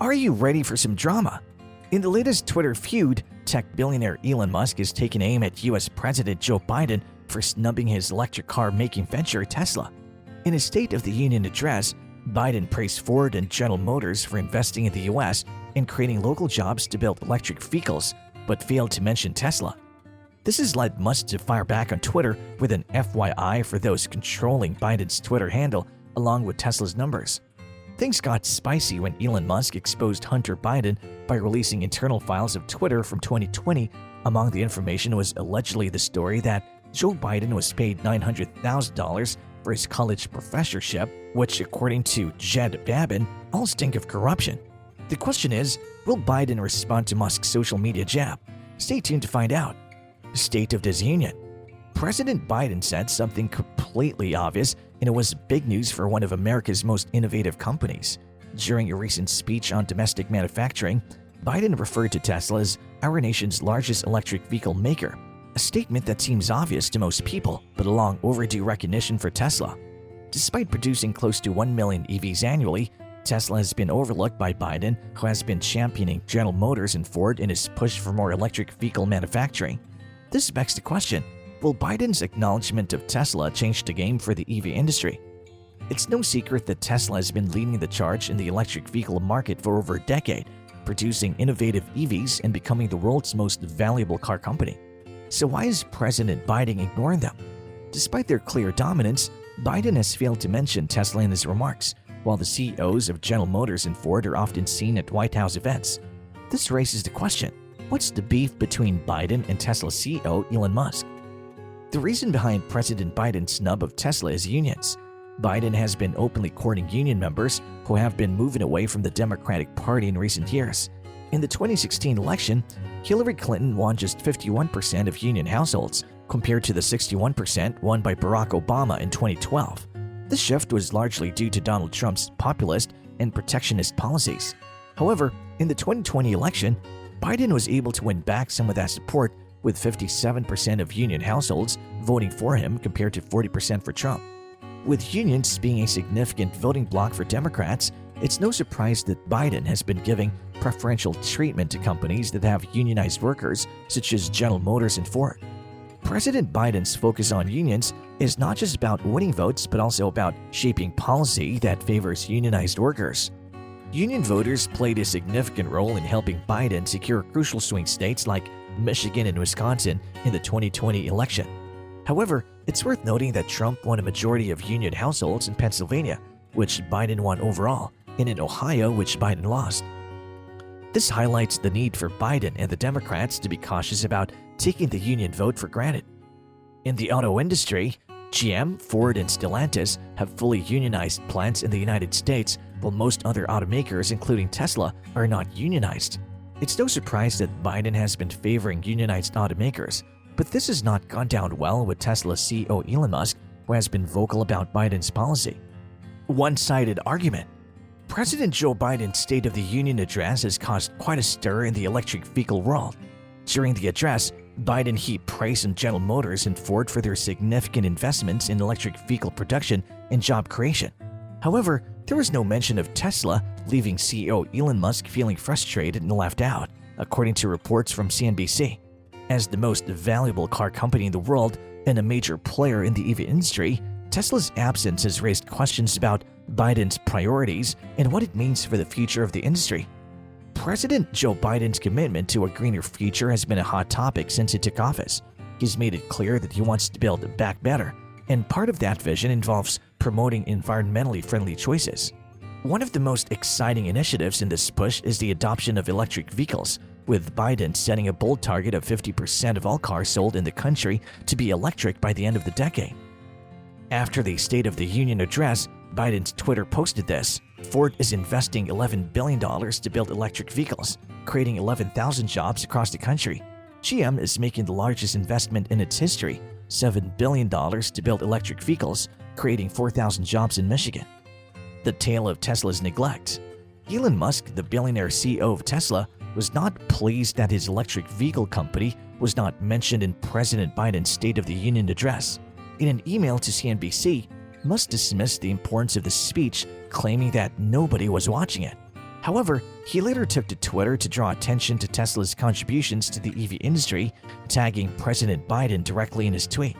Are you ready for some drama? In the latest Twitter feud, tech billionaire Elon Musk is taking aim at US President Joe Biden for snubbing his electric car-making venture Tesla. In his State of the Union address, Biden praised Ford and General Motors for investing in the US and creating local jobs to build electric vehicles, but failed to mention Tesla. This has led Musk to fire back on Twitter with an FYI for those controlling Biden's Twitter handle, along with Tesla's numbers. Things got spicy when Elon Musk exposed Hunter Biden by releasing internal files of Twitter from 2020. Among the information was allegedly the story that Joe Biden was paid $900,000 for his college professorship, which, according to Jed Babin, all stink of corruption. The question is, will Biden respond to Musk's social media jab? Stay tuned to find out. State of the Union. President Biden said something completely obvious, and it was big news for one of America's most innovative companies. During a recent speech on domestic manufacturing, Biden referred to Tesla as our nation's largest electric vehicle maker, a statement that seems obvious to most people, but a long overdue recognition for Tesla. Despite producing close to 1 million EVs annually, Tesla has been overlooked by Biden, who has been championing General Motors and Ford in his push for more electric vehicle manufacturing. This begs the question, will Biden's acknowledgement of Tesla change the game for the EV industry? It's no secret that Tesla has been leading the charge in the electric vehicle market for over a decade, producing innovative EVs and becoming the world's most valuable car company. So why is President Biden ignoring them? Despite their clear dominance, Biden has failed to mention Tesla in his remarks, while the CEOs of General Motors and Ford are often seen at White House events. This raises the question, what's the beef between Biden and Tesla CEO Elon Musk? The reason behind President Biden's snub of Tesla is unions. Biden has been openly courting union members who have been moving away from the Democratic Party in recent years. In the 2016 election, Hillary Clinton won just 51% of union households, compared to the 61% won by Barack Obama in 2012. This shift was largely due to Donald Trump's populist and protectionist policies. However, in the 2020 election, Biden was able to win back some of that support, with 57% of union households voting for him compared to 40% for Trump. With unions being a significant voting bloc for Democrats, it's no surprise that Biden has been giving preferential treatment to companies that have unionized workers, such as General Motors and Ford. President Biden's focus on unions is not just about winning votes, but also about shaping policy that favors unionized workers. Union voters played a significant role in helping Biden secure crucial swing states like Michigan and Wisconsin in the 2020 election. However, it's worth noting that Trump won a majority of union households in Pennsylvania, which Biden won overall, and in Ohio, which Biden lost. This highlights the need for Biden and the Democrats to be cautious about taking the union vote for granted. In the auto industry, GM, Ford, and Stellantis have fully unionized plants in the United States, while most other automakers, including Tesla, are not unionized. It's no surprise that Biden has been favoring unionized automakers, but this has not gone down well with Tesla CEO Elon Musk, who has been vocal about Biden's policy. One-sided argument. President Joe Biden's State of the Union address has caused quite a stir in the electric vehicle world. During the address, Biden heaped praise on General Motors and Ford for their significant investments in electric vehicle production and job creation. However, there was no mention of Tesla, leaving CEO Elon Musk feeling frustrated and left out, according to reports from CNBC. As the most valuable car company in the world and a major player in the EV industry, Tesla's absence has raised questions about Biden's priorities and what it means for the future of the industry. President Joe Biden's commitment to a greener future has been a hot topic since he took office. He's made it clear that he wants to build back better, and part of that vision involves promoting environmentally friendly choices. One of the most exciting initiatives in this push is the adoption of electric vehicles, with Biden setting a bold target of 50% of all cars sold in the country to be electric by the end of the decade. After the State of the Union address, Biden's Twitter posted this: Ford is investing $11 billion to build electric vehicles, creating 11,000 jobs across the country. GM is making the largest investment in its history, $7 billion to build electric vehicles, creating 4,000 jobs in Michigan. The tale of Tesla's neglect. Elon Musk, the billionaire CEO of Tesla, was not pleased that his electric vehicle company was not mentioned in President Biden's State of the Union address. In an email to CNBC, Musk dismissed the importance of the speech, claiming that nobody was watching it. However, he later took to Twitter to draw attention to Tesla's contributions to the EV industry, tagging President Biden directly in his tweet.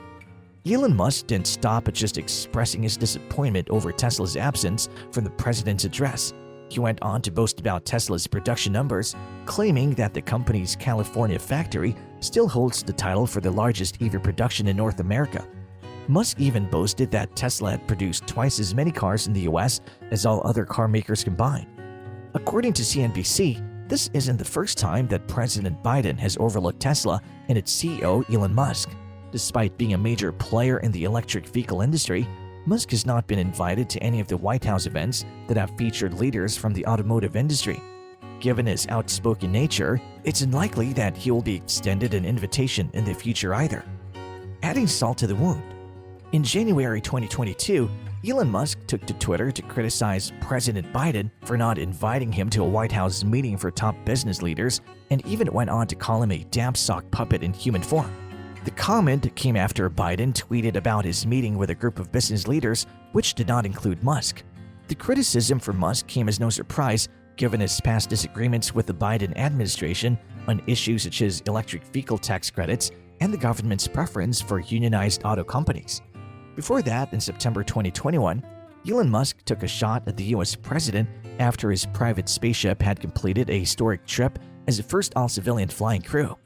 Elon Musk didn't stop at just expressing his disappointment over Tesla's absence from the president's address. He went on to boast about Tesla's production numbers, claiming that the company's California factory still holds the title for the largest EV production in North America. Musk even boasted that Tesla had produced twice as many cars in the US as all other car makers combined. According to CNBC, this isn't the first time that President Biden has overlooked Tesla and its CEO Elon Musk. Despite being a major player in the electric vehicle industry, Musk has not been invited to any of the White House events that have featured leaders from the automotive industry. Given his outspoken nature, it's unlikely that he will be extended an invitation in the future either. Adding salt to the wound. In January 2022, Elon Musk took to Twitter to criticize President Biden for not inviting him to a White House meeting for top business leaders, and even went on to call him a damn sock puppet in human form. The comment came after Biden tweeted about his meeting with a group of business leaders, which did not include Musk. The criticism from Musk came as no surprise, given his past disagreements with the Biden administration on issues such as electric vehicle tax credits and the government's preference for unionized auto companies. Before that, in September 2021, Elon Musk took a shot at the US president after his private spaceship had completed a historic trip as the first all-civilian flying crew.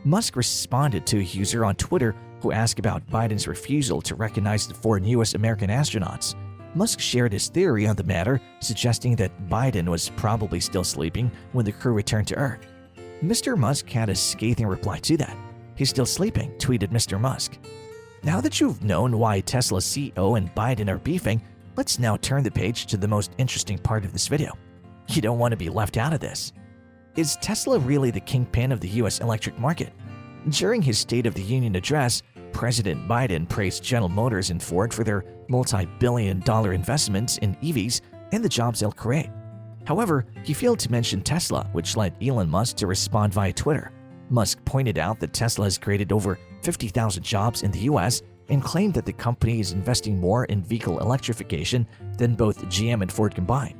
Musk responded to a user on Twitter who asked about Biden's refusal to recognize the 4 newest American astronauts. Musk shared his theory on the matter, suggesting that Biden was probably still sleeping when the crew returned to Earth. Mr. Musk had a scathing reply to that. "He's still sleeping," tweeted Mr. Musk. Now that you've known why Tesla's CEO and Biden are beefing, let's now turn the page to the most interesting part of this video. You don't want to be left out of this. Is Tesla really the kingpin of the US electric market? During his State of the Union address, President Biden praised General Motors and Ford for their multi-billion-dollar investments in EVs and the jobs they'll create. However, he failed to mention Tesla, which led Elon Musk to respond via Twitter. Musk pointed out that Tesla has created over 50,000 jobs in the US and claimed that the company is investing more in vehicle electrification than both GM and Ford combined.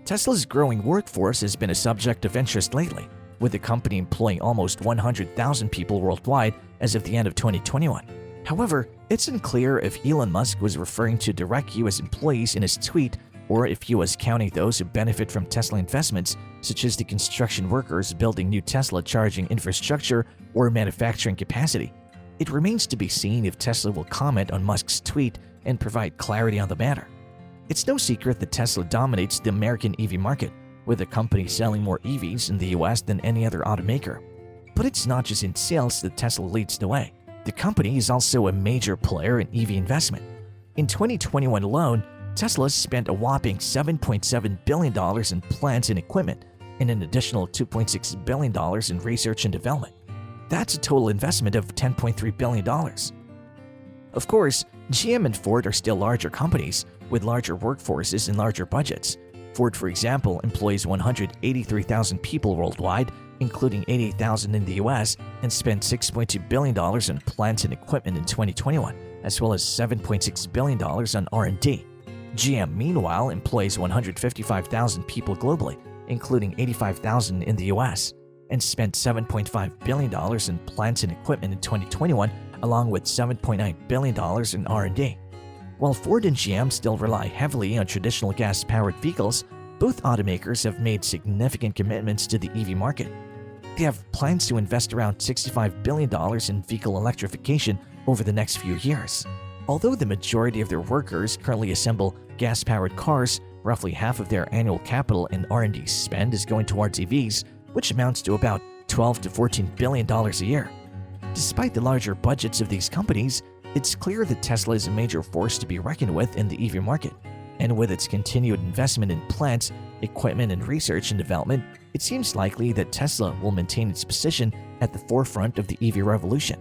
Tesla's growing workforce has been a subject of interest lately, with the company employing almost 100,000 people worldwide as of the end of 2021. However, it's unclear if Elon Musk was referring to direct US employees in his tweet or if he was counting those who benefit from Tesla investments, such as the construction workers building new Tesla charging infrastructure or manufacturing capacity. It remains to be seen if Tesla will comment on Musk's tweet and provide clarity on the matter. It's no secret that Tesla dominates the American EV market, with the company selling more EVs in the US than any other automaker. But it's not just in sales that Tesla leads the way. The company is also a major player in EV investment. In 2021 alone, Tesla spent a whopping $7.7 billion in plants and equipment and an additional $2.6 billion in research and development. That's a total investment of $10.3 billion. Of course, GM and Ford are still larger companies with larger workforces and larger budgets. Ford, for example, employs 183,000 people worldwide, including 88,000 in the US, and spent $6.2 billion on plants and equipment in 2021, as well as $7.6 billion on R&D. GM, meanwhile, employs 155,000 people globally, including 85,000 in the US, and spent $7.5 billion in plants and equipment in 2021, along with $7.9 billion in R&D. While Ford and GM still rely heavily on traditional gas-powered vehicles, both automakers have made significant commitments to the EV market. They have plans to invest around $65 billion in vehicle electrification over the next few years. Although the majority of their workers currently assemble gas-powered cars, roughly half of their annual capital and R&D spend is going towards EVs, which amounts to about $12 to $14 billion a year. Despite the larger budgets of these companies, it's clear that Tesla is a major force to be reckoned with in the EV market. And with its continued investment in plants, equipment, and research and development, it seems likely that Tesla will maintain its position at the forefront of the EV revolution.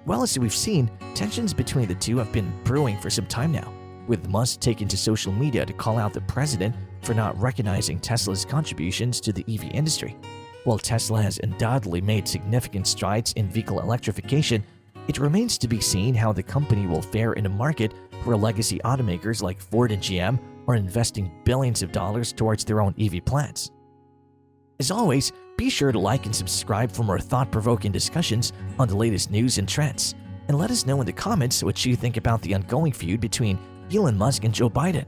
Well, as we've seen, tensions between the two have been brewing for some time now, with Musk taking to social media to call out the president for not recognizing Tesla's contributions to the EV industry. While Tesla has undoubtedly made significant strides in vehicle electrification, it remains to be seen how the company will fare in a market where legacy automakers like Ford and GM are investing billions of dollars towards their own EV plants. As always, be sure to like and subscribe for more thought-provoking discussions on the latest news and trends. And let us know in the comments what you think about the ongoing feud between Elon Musk and Joe Biden.